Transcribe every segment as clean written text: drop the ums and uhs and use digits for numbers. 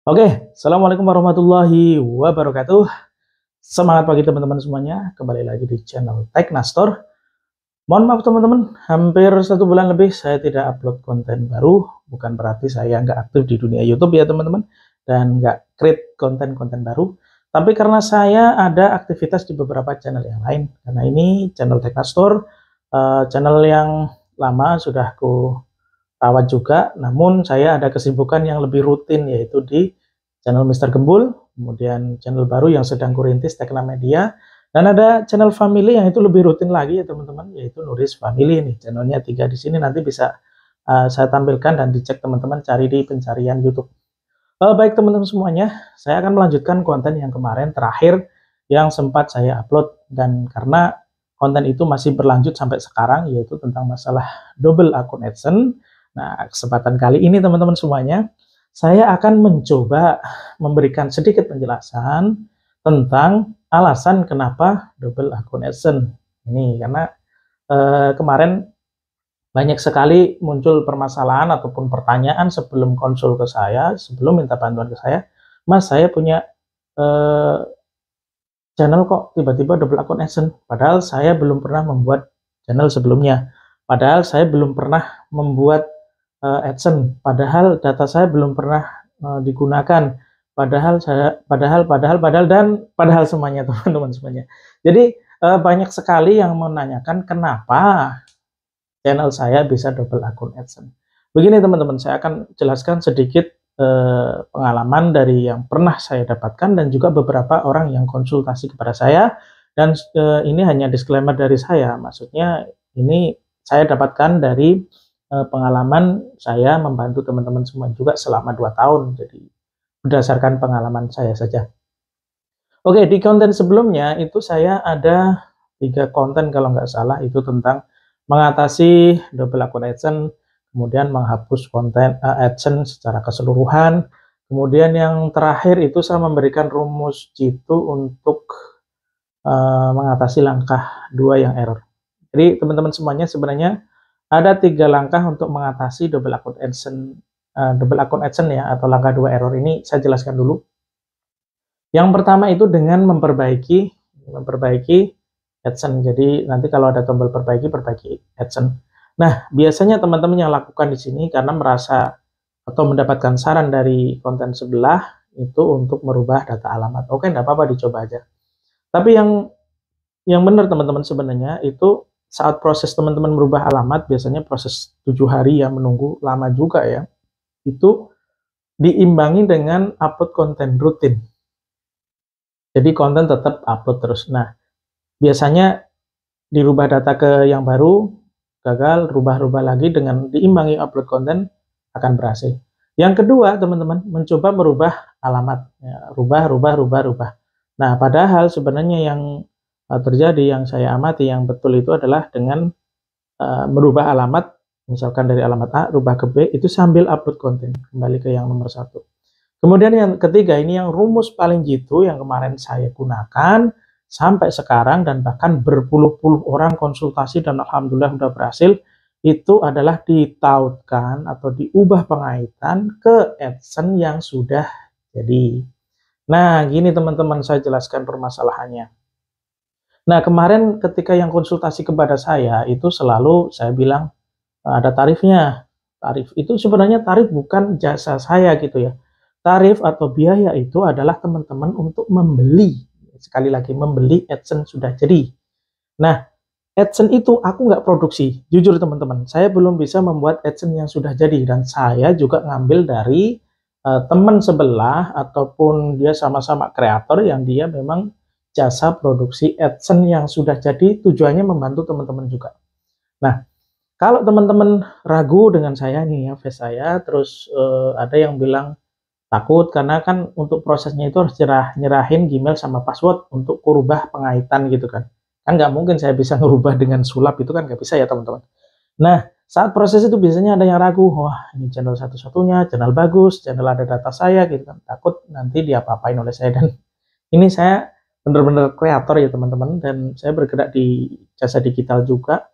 Oke, Assalamualaikum warahmatullahi wabarakatuh. Semangat pagi teman-teman semuanya. Kembali lagi di channel Teknastor. Mohon maaf teman-teman, hampir 1 bulan lebih saya tidak upload konten baru. Bukan berarti saya nggak aktif di dunia YouTube ya teman-teman. Dan nggak create konten-konten baru. Tapi karena saya ada aktivitas di beberapa channel yang lain. Karena ini channel Teknastor, channel yang lama sudah aku rawat juga. Namun saya ada kesibukan yang lebih rutin yaitu di channel Mister Gembul, kemudian channel baru yang sedang kurintis Tekna Media, dan ada channel family yang itu lebih rutin lagi ya teman-teman, yaitu Nuris Family nih. Channelnya 3 di sini, nanti bisa saya tampilkan dan dicek teman-teman cari di pencarian YouTube. Baik teman-teman semuanya, saya akan melanjutkan konten yang kemarin terakhir yang sempat saya upload, dan karena konten itu masih berlanjut sampai sekarang, yaitu tentang masalah double akun AdSense. Nah, kesempatan kali ini teman-teman semuanya, saya akan mencoba memberikan sedikit penjelasan tentang alasan kenapa double akun AdSense. Ini karena kemarin banyak sekali muncul permasalahan ataupun pertanyaan sebelum konsul ke saya, sebelum minta bantuan ke saya, "Mas, saya punya channel kok tiba-tiba double akun AdSense, padahal saya belum pernah membuat channel sebelumnya. Padahal saya belum pernah membuat AdSense, padahal data saya belum pernah digunakan, padahal dan padahal semuanya teman-teman semuanya." Jadi banyak sekali yang menanyakan kenapa channel saya bisa double akun AdSense. Begini teman-teman, saya akan jelaskan sedikit pengalaman dari yang pernah saya dapatkan dan juga beberapa orang yang konsultasi kepada saya, dan ini hanya disclaimer dari saya, maksudnya ini saya dapatkan dari pengalaman saya membantu teman-teman semua juga selama 2 tahun, jadi berdasarkan pengalaman saya saja. Oke, di konten sebelumnya itu saya ada 3 konten kalau nggak salah, itu tentang mengatasi double akun AdSense, kemudian menghapus konten AdSense secara keseluruhan, kemudian yang terakhir itu saya memberikan rumus jitu untuk mengatasi langkah 2 yang error. Jadi teman-teman semuanya sebenarnya ada 3 langkah untuk mengatasi double akun AdSense ya, atau langkah 2 error ini saya jelaskan dulu. Yang pertama itu dengan memperbaiki AdSense. Jadi nanti kalau ada tombol perbaiki AdSense. Nah, biasanya teman-teman yang lakukan di sini karena merasa atau mendapatkan saran dari konten sebelah itu untuk merubah data alamat. Oke, enggak apa-apa, dicoba aja. Tapi yang benar teman-teman sebenarnya itu saat proses teman-teman merubah alamat, biasanya proses 7 hari ya, menunggu lama juga ya. Itu diimbangi dengan upload konten rutin. Jadi konten tetap upload terus. Nah, biasanya dirubah data ke yang baru, gagal, rubah-rubah lagi, dengan diimbangi upload konten akan berhasil. Yang kedua, teman-teman, mencoba merubah alamat. Ya, rubah. Nah, padahal sebenarnya yang terjadi, yang saya amati, yang betul itu adalah dengan merubah alamat, misalkan dari alamat A, rubah ke B, itu sambil upload konten. Kembali ke yang nomor 1. Kemudian yang ketiga, ini yang rumus paling jitu yang kemarin saya gunakan sampai sekarang, dan bahkan berpuluh-puluh orang konsultasi dan alhamdulillah sudah berhasil, itu adalah ditautkan atau diubah pengaitan ke AdSense yang sudah jadi. Nah, gini teman-teman, saya jelaskan permasalahannya. Nah, kemarin ketika yang konsultasi kepada saya itu selalu saya bilang ada tarifnya. Tarif itu sebenarnya tarif bukan jasa saya gitu ya. Tarif atau biaya itu adalah teman-teman untuk membeli, sekali lagi membeli AdSense sudah jadi. Nah, AdSense itu aku nggak produksi, jujur teman-teman, saya belum bisa membuat AdSense yang sudah jadi, dan saya juga ngambil dari teman sebelah ataupun dia sama-sama kreator yang dia memang jasa produksi AdSense yang sudah jadi, tujuannya membantu teman-teman juga. Nah, kalau teman-teman ragu dengan saya nih ya, face saya, terus ada yang bilang takut karena kan untuk prosesnya itu harus nyerahin Gmail sama password untuk kurubah pengaitan gitu kan. Kan nggak mungkin saya bisa ngerubah dengan sulap, itu kan nggak bisa ya teman-teman. Nah, saat proses itu biasanya ada yang ragu, wah ini channel satu-satunya, channel bagus, channel ada data saya gitu kan. Takut nanti diapa-apain oleh saya, dan ini saya benar-benar kreator ya teman-teman, dan saya bergerak di jasa digital juga.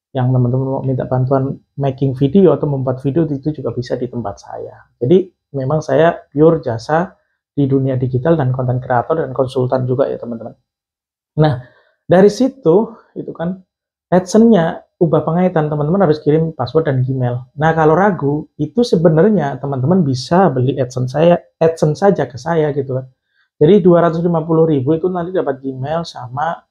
Yang teman-teman mau minta bantuan making video atau membuat video itu juga bisa di tempat saya. Jadi memang saya pure jasa di dunia digital dan konten kreator dan konsultan juga ya teman-teman. Nah, dari situ itu kan AdSense-nya ubah pengaitan, teman-teman harus kirim password dan Gmail. Nah, kalau ragu, itu sebenarnya teman-teman bisa beli AdSense saja ke saya gitu kan. Jadi 250.000 itu nanti dapat Gmail sama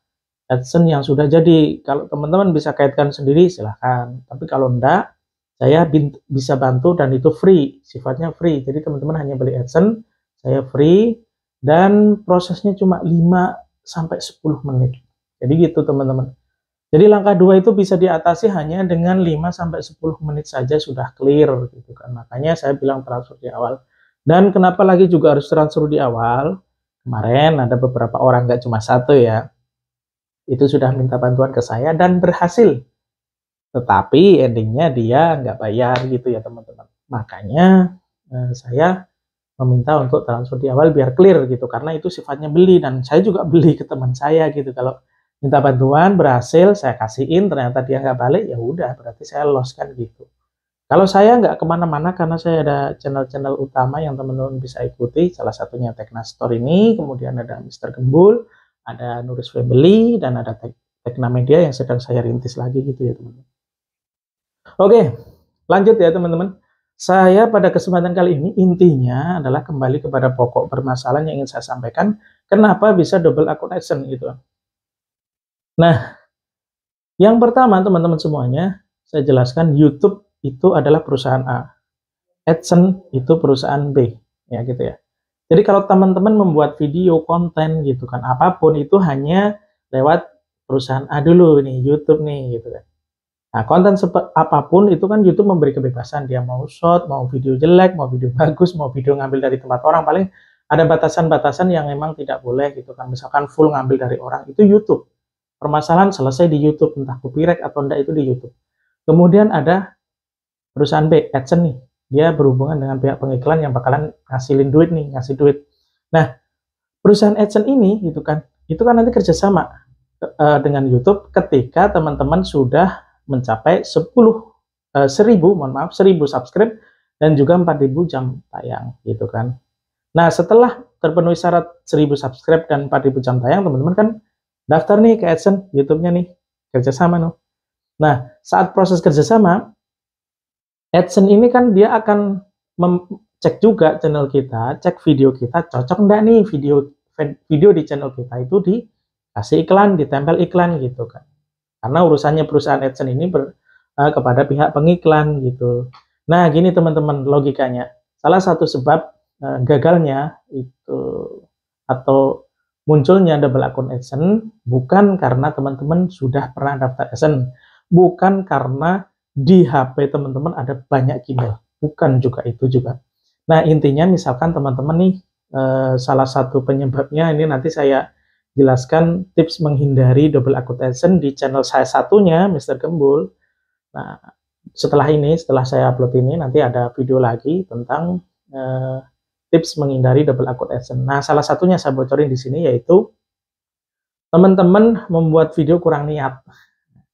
AdSense yang sudah jadi. Kalau teman-teman bisa kaitkan sendiri silahkan. Tapi kalau enggak, saya bisa bantu dan itu free, sifatnya free. Jadi teman-teman hanya beli AdSense, saya free dan prosesnya cuma 5 sampai 10 menit. Jadi gitu teman-teman. Jadi langkah 2 itu bisa diatasi hanya dengan 5 sampai 10 menit saja sudah clear gitu kan. Makanya saya bilang transfer di awal. Dan kenapa lagi juga harus transfer di awal? Kemarin ada beberapa orang, nggak cuma satu ya, itu sudah minta bantuan ke saya dan berhasil. Tetapi endingnya dia nggak bayar gitu ya teman-teman. Makanya saya meminta untuk transfer di awal biar clear gitu, karena itu sifatnya beli dan saya juga beli ke teman saya gitu. Kalau minta bantuan berhasil saya kasihin, ternyata dia nggak balik, ya udah berarti saya loss kan gitu. Kalau saya nggak kemana-mana karena saya ada channel-channel utama yang teman-teman bisa ikuti, salah satunya Tekna Store ini, kemudian ada Mr. Gembul, ada Nuris Family, dan ada Tekna Media yang sedang saya rintis lagi gitu ya teman-teman. Oke, lanjut ya teman-teman. Saya pada kesempatan kali ini intinya adalah kembali kepada pokok permasalahan yang ingin saya sampaikan, kenapa bisa double akun AdSense gitu. Nah, yang pertama teman-teman semuanya, saya jelaskan YouTube itu adalah perusahaan A, AdSense itu perusahaan B, ya gitu ya. Jadi kalau teman-teman membuat video konten gitu kan, apapun itu hanya lewat perusahaan A dulu nih, YouTube nih gitu kan. Nah, konten apapun itu kan YouTube memberi kebebasan, dia mau short, mau video jelek, mau video bagus, mau video ngambil dari tempat orang, paling ada batasan-batasan yang memang tidak boleh gitu kan. Misalkan full ngambil dari orang, itu YouTube. Permasalahan selesai di YouTube, entah copyright atau enggak itu di YouTube. Kemudian ada perusahaan B, AdSense nih. Dia berhubungan dengan pihak pengiklan yang bakalan ngasilin duit nih, ngasih duit. Nah, perusahaan AdSense ini gitu kan, itu kan nanti kerjasama dengan YouTube ketika teman-teman sudah mencapai 1000 subscribe dan juga 4.000 jam tayang gitu kan. Nah, setelah terpenuhi syarat 1000 subscribe dan 4.000 jam tayang, teman-teman kan daftar nih ke AdSense YouTube-nya nih, kerjasama nih. Nah, saat proses kerjasama, AdSense ini kan dia akan cek juga channel kita, cek video kita, cocok enggak nih video di channel kita itu dikasih iklan, ditempel iklan gitu kan. Karena urusannya perusahaan AdSense ini kepada pihak pengiklan gitu. Nah, gini teman-teman logikanya. Salah satu sebab gagalnya itu atau munculnya double akun AdSense bukan karena teman-teman sudah pernah daftar AdSense, bukan karena di HP teman-teman ada banyak Gmail, bukan juga itu juga. Nah, intinya misalkan teman-teman nih salah satu penyebabnya ini nanti saya jelaskan tips menghindari double akun AdSense di channel saya satunya, Mr. Gembul. Nah, setelah saya upload ini, nanti ada video lagi tentang tips menghindari double akun AdSense. Nah, salah satunya saya bocorin di sini yaitu teman-teman membuat video kurang niat.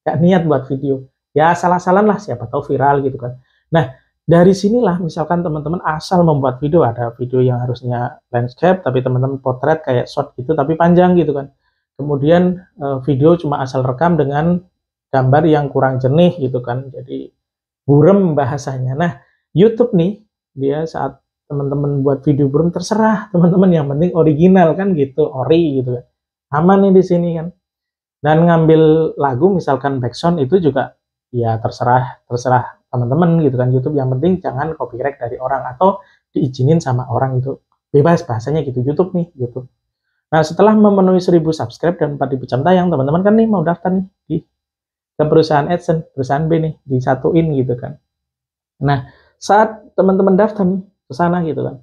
Gak niat buat video. Ya, salah-salah lah, siapa tahu viral gitu kan. Nah, dari sinilah misalkan teman-teman asal membuat video, ada video yang harusnya landscape tapi teman-teman potret kayak short gitu tapi panjang gitu kan. Kemudian video cuma asal rekam dengan gambar yang kurang jernih gitu kan. Jadi burem bahasanya. Nah, YouTube nih dia saat teman-teman buat video burem terserah teman-teman, yang penting original kan gitu, ori gitu kan. Aman nih di sini kan. Dan ngambil lagu misalkan backsound itu juga ya terserah teman-teman gitu kan YouTube, yang penting jangan copyright dari orang atau diizinin sama orang, itu bebas bahasanya gitu YouTube nih, YouTube. Nah, setelah memenuhi 1000 subscribe dan 4.000 jam tayang, teman-teman kan nih mau daftar nih ke perusahaan AdSense, perusahaan B nih, disatuin gitu kan. Nah, saat teman-teman daftar nih ke sana gitu kan,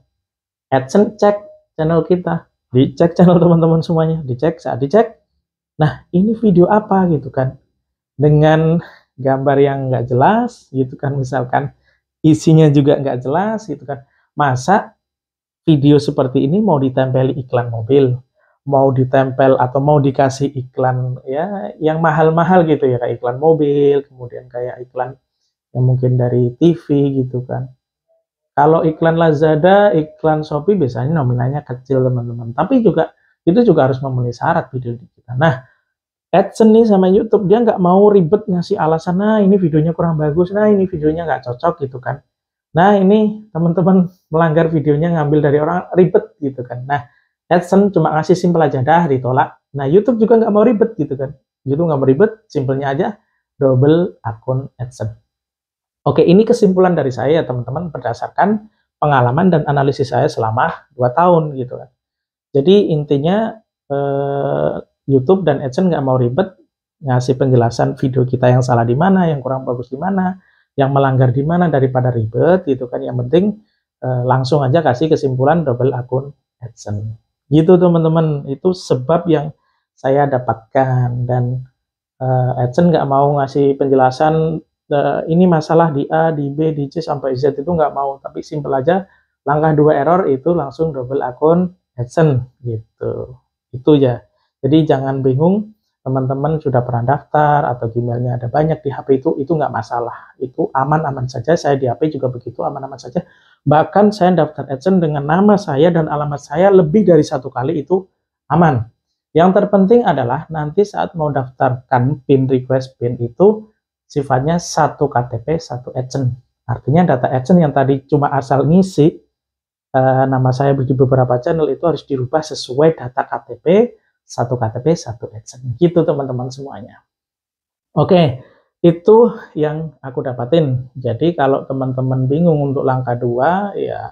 AdSense cek channel kita, dicek channel teman-teman semuanya, saat dicek, nah ini video apa gitu kan, dengan gambar yang nggak jelas gitu kan, misalkan isinya juga nggak jelas gitu kan. Masa video seperti ini mau ditempeli iklan mobil, mau ditempel atau mau dikasih iklan ya yang mahal-mahal gitu ya, kayak iklan mobil, kemudian kayak iklan yang mungkin dari TV gitu kan. Kalau iklan Lazada, iklan Shopee biasanya nominalnya kecil teman-teman. Tapi juga itu juga harus memenuhi syarat video kita. Nah, AdSense nih sama YouTube dia nggak mau ribet ngasih alasan, nah ini videonya kurang bagus, nah ini videonya nggak cocok gitu kan. Nah ini teman-teman melanggar videonya ngambil dari orang ribet gitu kan. Nah AdSense cuma ngasih simpel aja dah ditolak. Nah YouTube juga nggak mau ribet gitu kan. YouTube nggak mau ribet, simpelnya aja double akun AdSense. Oke, ini kesimpulan dari saya teman-teman berdasarkan pengalaman dan analisis saya selama 2 tahun gitu kan. Jadi intinya YouTube dan AdSense nggak mau ribet ngasih penjelasan video kita yang salah di mana, yang kurang bagus di mana, yang melanggar di mana daripada ribet gitu kan. Yang penting langsung aja kasih kesimpulan double akun AdSense. Gitu teman-teman, itu sebab yang saya dapatkan. Dan AdSense nggak mau ngasih penjelasan ini masalah di A, di B, di C sampai Z itu nggak mau, tapi simple aja langkah 2 error itu langsung double akun AdSense gitu. Itu ya. Jadi jangan bingung, teman-teman sudah pernah daftar atau Gmailnya ada banyak di HP itu nggak masalah. Itu aman-aman saja. Saya di HP juga begitu, aman-aman saja. Bahkan saya daftar AdSense dengan nama saya dan alamat saya lebih dari 1 kali itu aman. Yang terpenting adalah nanti saat mau daftarkan PIN request PIN itu sifatnya 1 KTP, 1 AdSense. Artinya data AdSense yang tadi cuma asal ngisi nama saya di beberapa channel itu harus dirubah sesuai data KTP, 1 KTP, 1 AdSense. Gitu teman-teman semuanya. Oke, itu yang aku dapatin. Jadi kalau teman-teman bingung untuk langkah 2, ya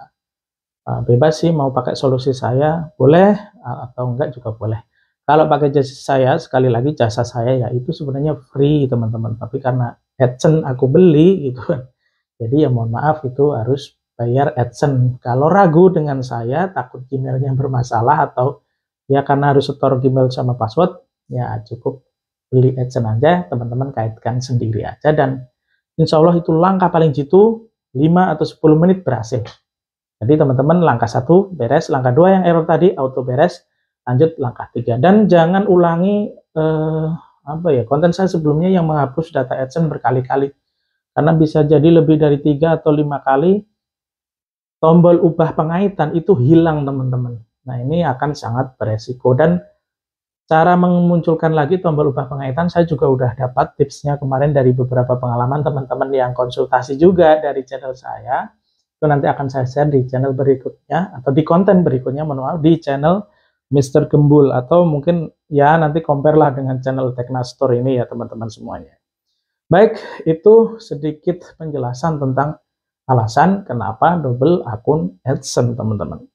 bebas sih mau pakai solusi saya, boleh atau enggak juga boleh. Kalau pakai jasa saya, sekali lagi jasa saya ya itu sebenarnya free teman-teman, tapi karena AdSense aku beli gitu kan, jadi ya mohon maaf itu harus bayar AdSense. Kalau ragu dengan saya, takut Gmailnya bermasalah atau ya karena harus store Gmail sama password, ya cukup beli AdSense aja, teman-teman kaitkan sendiri aja, dan insya Allah itu langkah paling jitu 5 atau 10 menit berhasil. Jadi teman-teman langkah 1 beres, langkah 2 yang error tadi auto beres, lanjut langkah 3. Dan jangan ulangi konten saya sebelumnya yang menghapus data AdSense berkali-kali. Karena bisa jadi lebih dari 3 atau 5 kali tombol ubah pengaitan itu hilang teman-teman. Nah ini akan sangat beresiko, dan cara memunculkan lagi tombol ubah pengaitan saya juga udah dapat tipsnya kemarin dari beberapa pengalaman teman-teman yang konsultasi juga dari channel saya. Itu nanti akan saya share di channel berikutnya atau di konten berikutnya, manual di channel Mr. Gembul, atau mungkin ya nanti compare lah dengan channel Tekna Store ini ya teman-teman semuanya. Baik, itu sedikit penjelasan tentang alasan kenapa double akun AdSense teman-teman.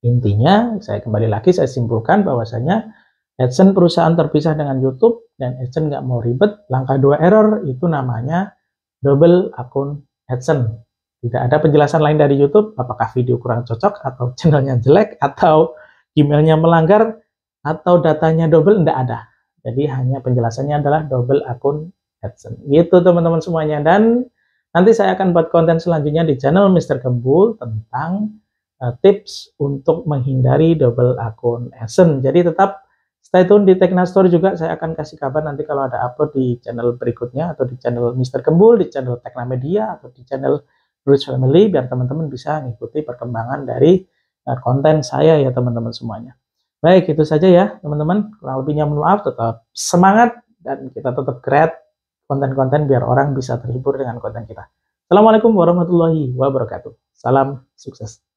Intinya saya kembali lagi saya simpulkan bahwasanya AdSense perusahaan terpisah dengan YouTube dan AdSense nggak mau ribet. Langkah 2 error itu namanya double akun AdSense. Tidak ada penjelasan lain dari YouTube, apakah video kurang cocok, atau channelnya jelek, atau emailnya melanggar, atau datanya double, tidak ada. Jadi hanya penjelasannya adalah double akun AdSense. Gitu teman-teman semuanya. Dan nanti saya akan buat konten selanjutnya di channel Mr. Gembul tentang tips untuk menghindari double akun AdSense. Jadi tetap stay tune di Tekna Store juga, saya akan kasih kabar nanti kalau ada upload di channel berikutnya, atau di channel Mr. Gembul, di channel Tekna Media, atau di channel Rich Family, biar teman-teman bisa mengikuti perkembangan dari konten saya ya teman-teman semuanya. Baik, itu saja ya teman-teman. Kurang lebihnya mohon maaf, tetap semangat dan kita tetap create konten-konten biar orang bisa terhibur dengan konten kita. Assalamualaikum warahmatullahi wabarakatuh. Salam sukses.